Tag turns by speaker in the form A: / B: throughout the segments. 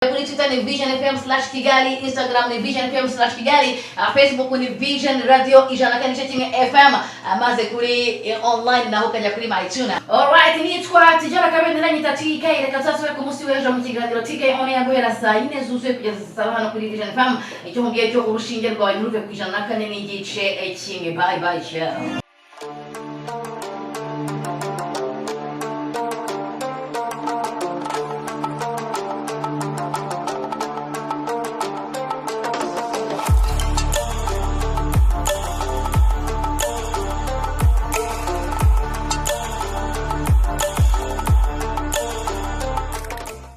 A: Kuri Twitter ni vision.fm/Kigali, Instagram ni vision.fm/Kigali, Facebook ni vision radio ijana kane chinge FM, maze kuri online naho kajya kuri iTunes. Alright, ni Tidjara Kabendera nyita TK reka sasa ku munsi w'ejo mu kiganiro TK on ya guhera saa 4 zuzuye kugeza saa hano kuri Vision FM, icyo mubwiye cyo urushinge rwawe muruve ku ijana kane n'igice kimwe. Bye bye ciao.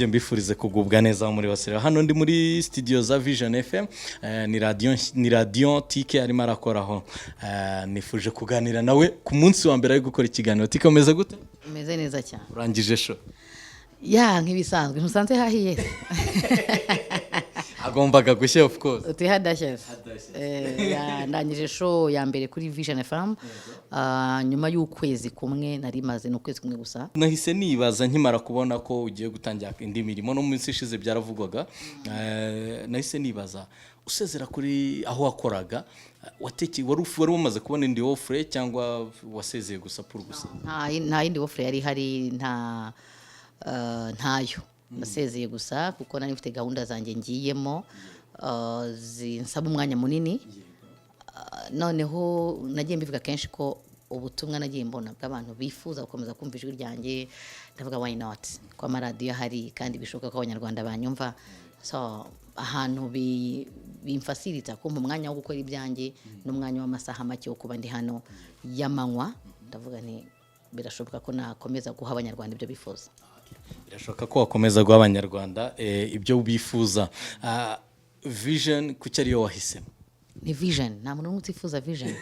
B: Mbifurize kugubwa neza muri basire. Hano ndi muri studio za Vision FM, ni radiyo TK arimo arakoraho. Nifuje kuganira nawe ku munsi wa mbere ari gukora ikiganiro. TK umeze gute?
A: Umeze neza cyane.
B: Urangije show?
A: Ya nk'ibisanzwe ntusanze hahiye.
B: Agombaga gushya of course.
A: Utihadashye. Ndangije show ya mbere kuri Vision FM. Nyuma y'ukwezi kumwe nari maze n'ukwezi kumwe gusa.
B: Nahise nibaza nkimara kubona ko ugiye gutangira indi mirimo no mu minsi ishize byaravugwaga. Nahise nibaza usezera kuri aho wakoraga wari umaze kubona indi offer cyangwa wasezeye gusa pour gusa?
A: Nta indi offer yari hari ntayo. Nasezeye gusa kuko nari mfite gahunda zanjye ngiyemo zinsaba umwanya munini. Noneho nagiye mbivuga kenshi ko ubutumwa nagiye mbona bw'abantu bifuza gukomeza kumva ijwi ryanjye, ndavuga why not, ko amaradiyo hari kandi bishoboka ko abanyarwanda banyumva. So ahantu bimfasirita kumpa umwanya wo gukora ibyanjye n'umwanya w'amasaha make wo kuba ndi hano y'amanywa, ndavuga ni birashoboka ko nakomeza guha abanyarwanda ibyo bifuza.
B: Birashoboka ko wakomeza guha abanyarwanda ibyo bifuza. Vision kuki ariyo wahisemo?
A: Ni Vision, nta muntu utifuza Vision.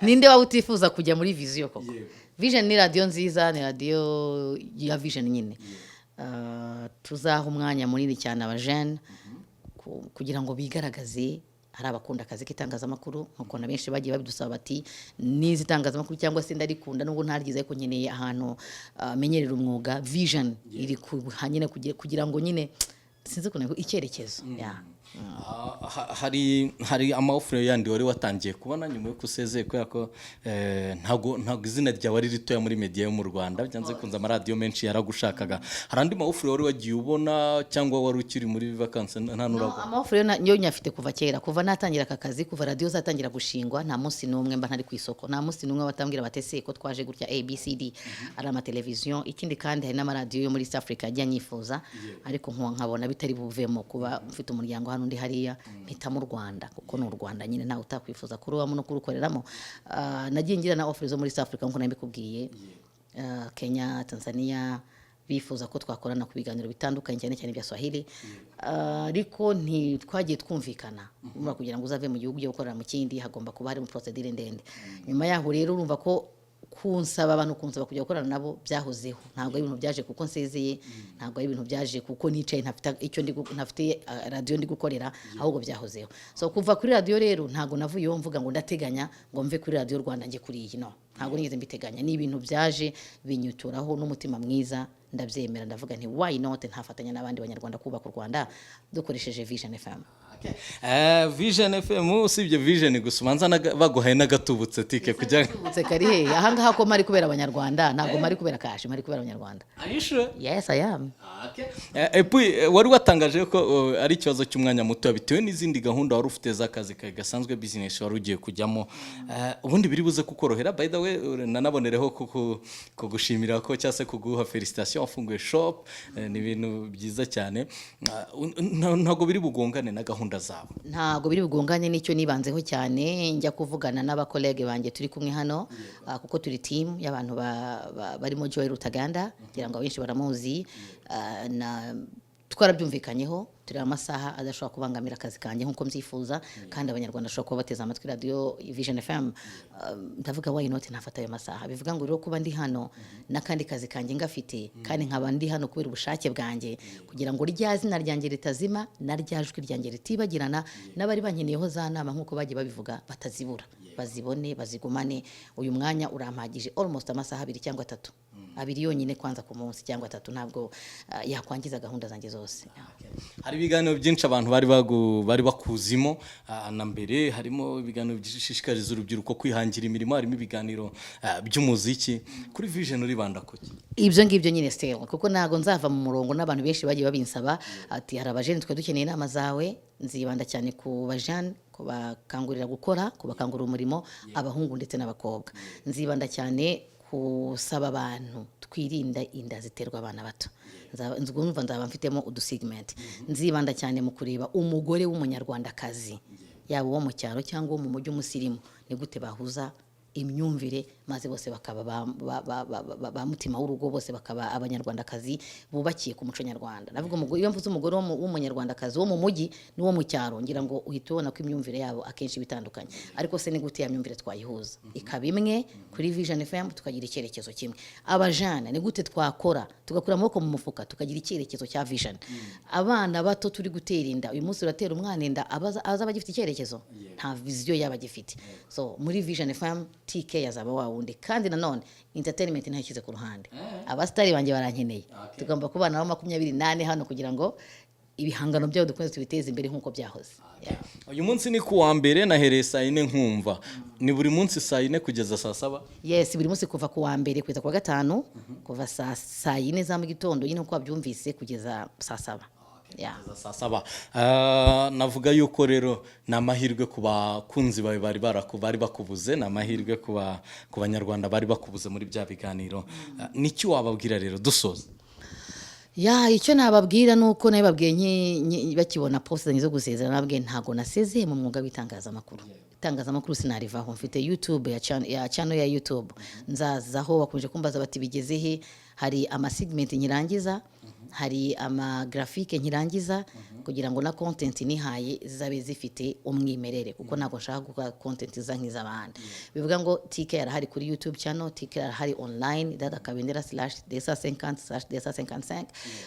A: Ninde waba utifuza kujya muri Vision koko? Vision ni radiyo nziza, ni radiyo ya Vision nyine. Tuzaha umwanya munini cyane abajene kugira ngo bigaragaze. Hari abakunda akazi k'itangazamakuru nkuko na benshi bagiye babidusaba bati nizi itangazamakuru cyangwa se ndarikunda nubwo ntaryize ko nkeneye ahantu menyerera umwuga. Vision iri kuhanyine kugira ngo nyine sinzi ko icyerekezo.
B: Hari amaofure yandi wari watangiye kubona nyuma yo kusezeye ko yako ntago izina rya wari ritoya muri media yo mu Rwanda byanze kunza amaradiyo menshi yaragushakaga. Hari andi maofure wari wagiye ubona cyangwa wari ukiri muri vacances nta nurago?
A: Amaofure yo nyafite kuva kera, kuva natangira aka kazi, kuva radiyo zatangira gushingwa, nta munsi n'umwe mba ntari ku isoko, nta munsi n'umwe batambwira batese ko twaje gutya ABCD ari ama television. Ikindi kandi hari n'amaradiyo yo muri South Africa ajya nyifuza, ariko nkabona bitari buvemo kuba mfite umuryango hano ndi hariya mpita mu Rwanda kuko n'u Rwanda nyine ntawe utakwifuza kurubamo no kurukoreramo. Nagiye ngira na offers zo muri South Africa nkuko nabikubwiye, Kenya, Tanzania, bifuza ko twakorana ku biganiro bitandukanye cyane cyane bya Swahili, ariko ntitwagiye twumvikana kugira ngo uzave mu gihugu cyo gukorera mu kindi hagomba kuba hari mu procedure ndende. Nyuma yaho rero urumva ko kunsaba abantu kujya gukorana nabo byahozeho, ntabwo ari ibintu byaje kuko nsezeye, ntabwo ari ibintu byaje kuko nicaye ntafite icyo ntafite radiyo ndi gukorera, ahubwo byahozeho. So kuva kuri radiyo rero ntabwo navuyeho mvuga ngo ndateganya ngo mve kuri radiyo Rwanda nge kuri iyi, no, ntabwo nigeze mbiteganya. Ni ibintu byaje binyuturaho n'umutima mwiza, ndabyemera, ndavuga nti why not ntafatanya n'abandi banyarwanda kubaka u Rwanda dukoresheje Vision FM.
B: Vision FM usibye Vision gusa umanza baguhaye nagatubutse tike kujya
A: gatubutse kari he ahangaha ko mari kubera abanyarwanda, ntabwo mari kubera kashi, mari kubera abanyarwanda.
B: Are you sure?
A: Yes, I am.
B: Puis wari watangaje ko ari ikibazo cy'umwanya muto bitewe n'izindi gahunda wari ufite z'akazi gasanzwe business wari ugiye kujyamo. Ubundi biri buze kukorohera. By the way nanabonereho kugushimira ko cyase kuguha felicitation wafunguye shop, ni ibintu byiza cyane. Ntago biri bugongane na gahunda zabo?
A: Ntago biri bugonganye, nicyo nibanzeho cyane. Njya kuvugana n'abakolege banjye turi kumwe hano, kuko turi team y'abantu barimo Joy Rutaganda, kugira ngo abenshi baramuzi, na twarabyumvikanyeho turi amasaha adashobora kubangamira akazi kanjye nkuko mbyifuza kandi abanyarwanda bashobora kuba bateze amatwi radio Vision FM. Ndavuga why not nafata ayo masaha, bivuga ngo rero kuba ndi hano n'akandi kazi kanjye ngafite kandi nkaba ndi hano kubera ubushake bwanjye kugira ngo rya zina ryanjye ritazima na rya jwi ryanjye ritibagirana n'abari bankeneyeho za nama nkuko bagiye babivuga batazibura, bazibone bazigumane. Uyu mwanya urampagije almost amasaha 2 cyangwa 3, 2 yonyine kwanza ku munsi cyangwa 3, ntabwo yakwangiza gahunda zanjye zose.
B: Hari ibiganiro byinshi abantu bari bakuzimo na mbere, harimo ibiganiro byishishikariza urubyiruko kwihangira imirimo, harimo ibiganiro by'umuziki. Kuri Vision uribanda kuki?
A: Ibyo ngibyo nyine still kuko nago nzava mu murongo n'abantu benshi bagiye babinsaba ati hari abajene twe dukeneye inama zawe. Nzibanda cyane ku bajane, kubakangurira gukora, kubakangurira umurimo, abahungu ndetse n'abakobwa. Nzibanda cyane kusaba abantu twirinda inda ziterwa abana bato. Nzaba mfitemo udusegment. Nzibanda cyane mu kureba umugore w'umunyarwandakazi yaba uwo mu cyaro cyangwa uwo mu mujyi umusirimu ni gute bahuza imyumvire maze bose bakaba ba mutima w'urugo, bose bakaba abanyarwandakazi bubakiye ku muco nyarwanda. Navuga umugore, iyo mvuze umugore w'umunyarwandakazi wo mu mujyi n'uwo mu cyaro, ngira ngo uhita ubona ko imyumvire yabo akenshi bitandukanye. Ariko se ni gute ya myumvire twayihuza ikaba imwe kuri Vision FM tukagira icyerekezo kimwe? Abajana ni gute twakora tugakura amaboko mu mufuka tukagira icyerekezo cya Vision? Abana bato turi gutera inda, uyu munsi uratera umwana inda azaba gifite icyerekezo, nta vision yaba gifite. So muri Vision FM TK yazaba wawundi, kandi nanone entertainment ntakize ku ruhande. Abastari banje barankeneye, tugomba kubana nabo 28 hano kugira ngo ibihangano byabo dukunze tubiteze imbere nkuko byahoze.
B: Uyu munsi ni kuwa mbere nahereye saa 4 nkumva. Ni buri munsi saa 4 kugeza saa 7?
A: Yes, buri munsi kuva kuwa mbere kugeza kuwa gatanu, kuva saa 4 za mu gitondo nyine uko wabyumvise kugeza saa 7.
B: Saa 7. Navuga yuko rero namahirwe ku bakunzi bawe bari bakubuze, namahirwe ku banyarwanda bari bakubuze muri bya biganiro. Niki wababwira rero dusoza?
A: Icyo nababwira nuko nayo babwiye bakibona post zo gusezera, nababwiye ntago nasezeye mu mwuga w'itangazamakuru. Itangazamakuru sinarivaho, mfite YouTube ya channel ya YouTube. Nzazaho bakomeje kumbaza bati bigeze he, hari ama segment nyirangiza, hari ama graphique nyirangiza kugira ngo na content nihaye zizabe zifite umwimerere, kuko ntabwo nshaka gukora content zankiza abandi. Bivuga ngo TK yarahari kuri YouTube channel, TK yarahari online dada Kabendera /desa50/desa55.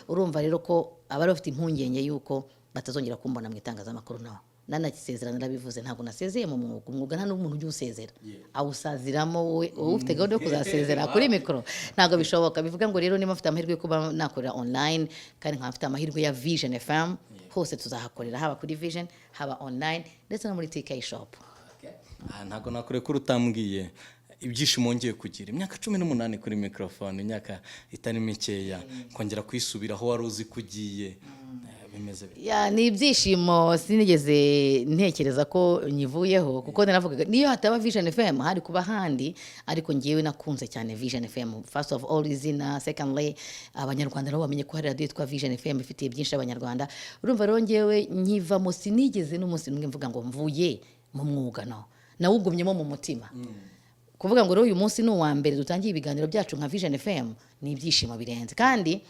A: Urumva rero ko abari bafite impungenge yuko batazongera kumbona mu itangazamakuru naho nanakisezerana narabivuze, ntabwo nasezeye mu mwuga nta n'umuntu ujye usezera awusaziramo wowe ufite gahunda yo kuzasezera kuri mikoro, ntabwo bishoboka. Bivuga ngo rero niba mfite amahirwe yo kuba nakorera online kandi nkaba mfite amahirwe ya Vision FM, hose tuzahakorera, haba kuri Vision, haba online ndetse no muri TK shop.
B: Ntabwo nakore ko rutambwiye ibyishimo ngiye kugira imyaka 18 kuri microphone, imyaka itari mikeya kongera kwisubiraho wari uzi kugiye bimeze bite?
A: Ni ibyishimo sinigeze ntekereza ko nyivuyeho, kuko naravugaga niyo hataba Vision FM hari kuba handi, ariko ngiyewe nakunze cyane Vision FM. First of all izina, secondly abanyarwanda nabo bamenye ko hari radio yitwa Vision FM ifitiye byinshi abanyarwanda. Urumva rero ngiyewe nkivamo sinigeze n'umunsi numwe mvuga ngo mvuye mu mwuga, no nawugumyemo mu mutima. Kuvuga ngo rero uyu munsi ni uwa mbere dutangiye ibiganiro byacu nka Vision FM, ni ibyishimo birenze. Kandi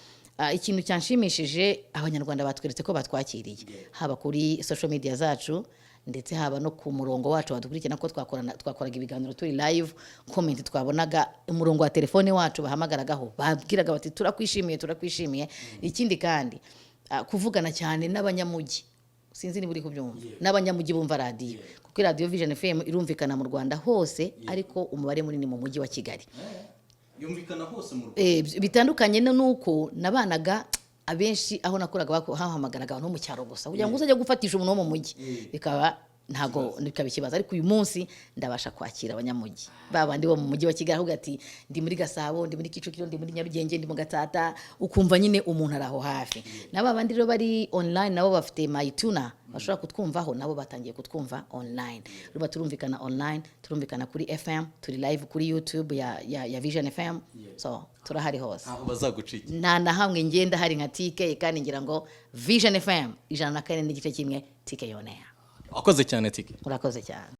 A: ikintu cyanshimishije abanyarwanda batweretse ko batwakiriye, haba kuri social media zacu ndetse haba no ku murongo wacu wadukurikirana ko twakoraga ibiganiro turi live, comment twabonaga, umurongo wa telefone wacu bahamagaragaho babwiraga bati turakwishimiye. Ikindi kandi kuvugana cyane n'abanyamujyi, sinzi niba uri kubyumva, n'abanyamujyi bumva radio, kuko radio Vision FM irumvikana mu Rwanda hose, ariko umubare munini mu mujyi wa Kigali.
B: Yumvikana hose mu Rwanda.
A: Bitandukanye nuko nabanaga abenshi aho nakoraga hahamagaraga abantu mu cyaro gusa kugira ngo uzajya gufatisha umuntu wo mu mujyi, bikaba ntago nikabikibaza. Ariko uyu munsi ndabasha kwakira abanyamujyi, babandi bo mu mujyi wa Kigali avuga ati ndi muri Gasabo, ndi muri Kicukiro, ndi muri Nyarugenge, ndi mu Gatata, ukumva nyine umuntu araho hafi. N'abandi rero bari online nabo bafite MyTuner bashobora kutwumvaho, nabo batangiye kutwumva online. Ruba turumvikana online, turumvikana kuri FM, turi live kuri YouTube ya Vision FM. So turahari hose,
B: aho bazagucika
A: na hamwe ngenda hari nka TK, kandi ngira ngo Vision FM 104.1 TK yonea.
B: Wakoze cyane TK.
A: Urakoze cyane.